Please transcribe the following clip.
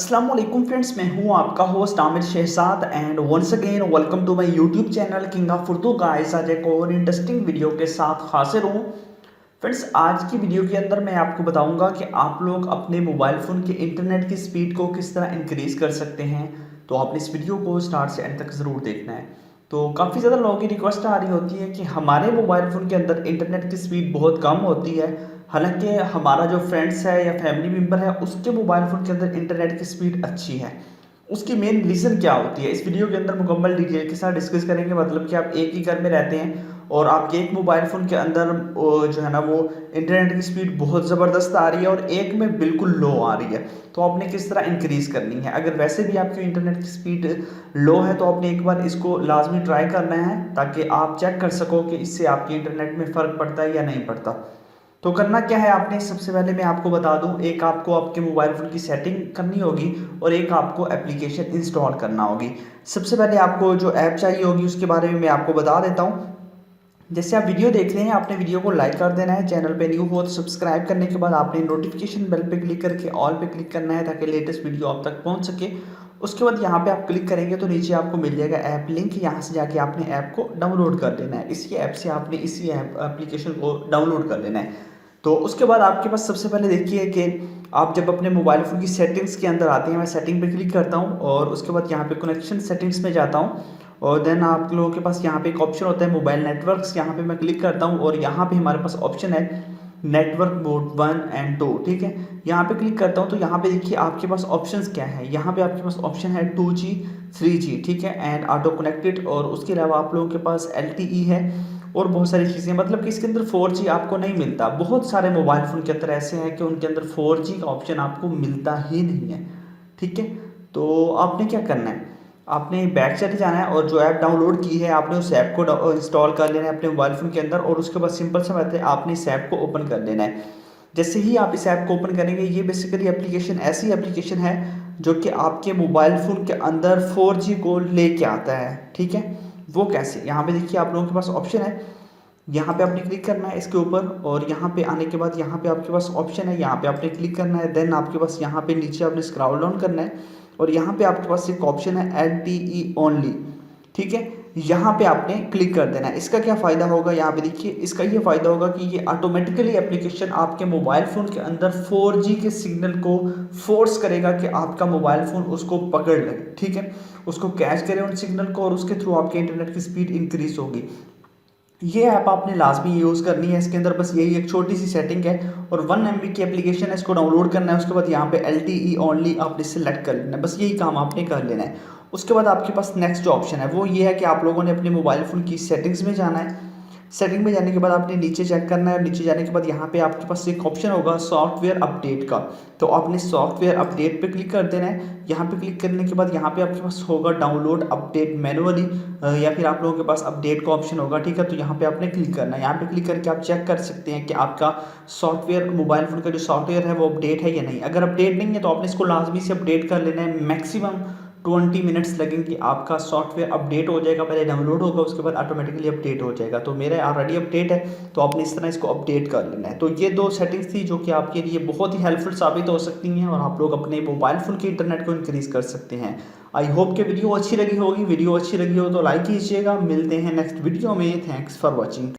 अस्सलाम वालेकुम फ्रेंड्स, मैं हूं आपका host Aamir Shahzad and once again welcome to my YouTube channel king of Urdu guys. आज एक और इंटरेस्टिंग वीडियो के साथ हाजिर हूं फ्रेंड्स। आज की वीडियो के अंदर मैं आपको बताऊंगा कि आप लोग अपने मोबाइल फ़ोन के इंटरनेट की स्पीड को किस तरह इंक्रीज़ कर सकते हैं। तो आपने इस वीडियो को स्टार्ट से एंड तक ज़रूर देखना है। तो काफ़ी ज़्यादा लोगों की रिक्वेस्ट आ रही होती है कि हमारे मोबाइल फ़ोन के अंदर इंटरनेट की स्पीड बहुत कम होती है, हालांकि हमारा जो फ्रेंड्स है या फैमिली मेम्बर है उसके मोबाइल फ़ोन के अंदर इंटरनेट की स्पीड अच्छी है। उसकी मेन रीज़न क्या होती है, इस वीडियो के अंदर मुकम्मल डिटेल के साथ डिस्कस करेंगे। मतलब कि आप एक ही घर में रहते हैं और आपके एक मोबाइल फ़ोन के अंदर जो है ना वो इंटरनेट की स्पीड बहुत ज़बरदस्त आ रही है और एक में बिल्कुल लो आ रही है। तो आपने किस तरह इंक्रीज़ करनी है। अगर वैसे भी आपकी इंटरनेट की स्पीड लो है तो आपने एक बार इसको लाजमी ट्राई करना है ताकि आप चेक कर सको कि इससे आपके इंटरनेट में फ़र्क पड़ता है या नहीं पड़ता। तो करना क्या है आपने, सबसे पहले मैं आपको बता दूं, एक आपको आपके मोबाइल फ़ोन की सेटिंग करनी होगी और एक आपको एप्लीकेशन इंस्टॉल करना होगी। सबसे पहले आपको जो ऐप चाहिए होगी उसके बारे में मैं आपको बता देता हूं। जैसे आप वीडियो देख रहे हैं, आपने वीडियो को लाइक कर देना है, चैनल पे न्यू हो तो सब्सक्राइब करने के बाद आपने नोटिफिकेशन बेल पे क्लिक करके ऑल पे क्लिक करना है ताकि लेटेस्ट वीडियो आप तक पहुंच सके। उसके बाद यहाँ पे आप क्लिक करेंगे तो नीचे आपको मिल जाएगा ऐप लिंक, यहाँ से जाके आपने ऐप को डाउनलोड कर लेना है। इसी ऐप से आपने इसी ऐप एप्लीकेशन को डाउनलोड कर लेना है। तो उसके बाद आपके पास सबसे पहले देखिए कि आप जब अपने मोबाइल फ़ोन की सेटिंग्स के अंदर आते हैं, मैं सेटिंग पे क्लिक करता हूँ और उसके बाद यहाँ पे कनेक्शन सेटिंग्स में जाता हूँ और देन आप लोगों के पास यहाँ पे एक ऑप्शन होता है मोबाइल नेटवर्क्स, यहाँ पे मैं क्लिक करता हूँ और यहाँ पे हमारे पास ऑप्शन है नेटवर्क मोड 1 एंड 2। ठीक है, यहाँ पे क्लिक करता हूँ तो यहाँ पे देखिए आपके पास ऑप्शंस क्या है। यहाँ पे आपके पास ऑप्शन है 2G 3G, ठीक है, एंड ऑटो कनेक्टेड, और उसके अलावा आप लोगों के पास LTE है और बहुत सारी चीज़ें। मतलब कि इसके अंदर 4G आपको नहीं मिलता। बहुत सारे मोबाइल फ़ोन के अंदर ऐसे हैं कि उनके अंदर 4G का ऑप्शन आपको मिलता ही नहीं है। ठीक है, तो आपने क्या करना है, आपने बैक चले जाना है और जो ऐप डाउनलोड की है आपने उस ऐप को इंस्टॉल कर लेना है अपने मोबाइल फ़ोन के अंदर और उसके बाद सिंपल सा बात है, आपने इस ऐप को ओपन कर लेना है। जैसे ही आप इस ऐप को ओपन करेंगे, ये बेसिकली एप्लीकेशन ऐसी एप्लीकेशन है जो कि आपके मोबाइल फ़ोन के अंदर 4G को लेके आता है। ठीक है, वो कैसे, यहाँ पे देखिए आप लोगों के पास ऑप्शन है, यहाँ पे आपने क्लिक करना है इसके ऊपर और यहाँ पे आने के बाद यहाँ पे आपके पास ऑप्शन है, यहाँ पे आपने क्लिक करना है। देन आपके पास यहाँ पे नीचे आपने स्क्रॉल डाउन करना है और यहाँ पे आपके पास एक ऑप्शन है LTE ओनली। ठीक है, यहाँ पे आपने क्लिक कर देना है। इसका क्या फ़ायदा होगा, यहाँ पे देखिए, इसका ये फ़ायदा होगा कि ये ऑटोमेटिकली एप्लीकेशन आपके मोबाइल फ़ोन के अंदर 4G के सिग्नल को फोर्स करेगा कि आपका मोबाइल फ़ोन उसको पकड़ ले। ठीक है, उसको कैच करे उन सिग्नल को और उसके थ्रू आपके इंटरनेट की स्पीड इंक्रीज़ होगी। ये ऐप आपने लाजमी यूज़ करनी है। इसके अंदर बस यही एक छोटी सी सेटिंग है और 1 MB की एप्लीकेशन है, इसको डाउनलोड करना है। उसके बाद यहाँ पे LTE ओनली आपने सिलेक्ट कर लेना है, बस यही काम आपने कर लेना है। उसके बाद आपके पास नेक्स्ट जो ऑप्शन है वो ये है कि आप लोगों ने अपने मोबाइल फ़ोन की सेटिंग्स में जाना है। सेटिंग में जाने के बाद आपने नीचे चेक करना है, नीचे जाने के बाद यहाँ पे आपके पास एक ऑप्शन होगा सॉफ्टवेयर अपडेट का, तो आपने सॉफ्टवेयर अपडेट पे क्लिक कर देना है। यहाँ पे क्लिक करने के बाद यहाँ पे आपके पास होगा डाउनलोड अपडेट मैनुअली या फिर आप लोगों के पास अपडेट का ऑप्शन होगा। ठीक है, तो यहाँ पे आपने क्लिक करना है। यहाँ पे क्लिक करके आप चेक कर सकते हैं कि आपका सॉफ्टवेयर, मोबाइल फ़ोन का जो सॉफ्टवेयर है वो अपडेट है या नहीं। अगर अपडेट नहीं है तो आपने इसको लाजमी से अपडेट कर लेना है। मैक्सिमम 20 मिनट्स लगेंगे, आपका सॉफ्टवेयर अपडेट हो जाएगा। पहले डाउनलोड होगा उसके बाद ऑटोमेटिकली अपडेट हो जाएगा। तो मेरा ऑलरेडी अपडेट है तो आपने इस तरह इसको अपडेट कर लेना है। तो ये दो सेटिंग्स थी जो कि आपके लिए बहुत ही हेल्पफुल साबित हो सकती हैं और आप लोग अपने मोबाइल फ़ोन के इंटरनेट को इंक्रीज़ कर सकते हैं। आई होप कि वीडियो अच्छी लगी होगी। वीडियो अच्छी लगी हो तो लाइक कीजिएगा। मिलते हैं नेक्स्ट वीडियो में। Thanks for watching.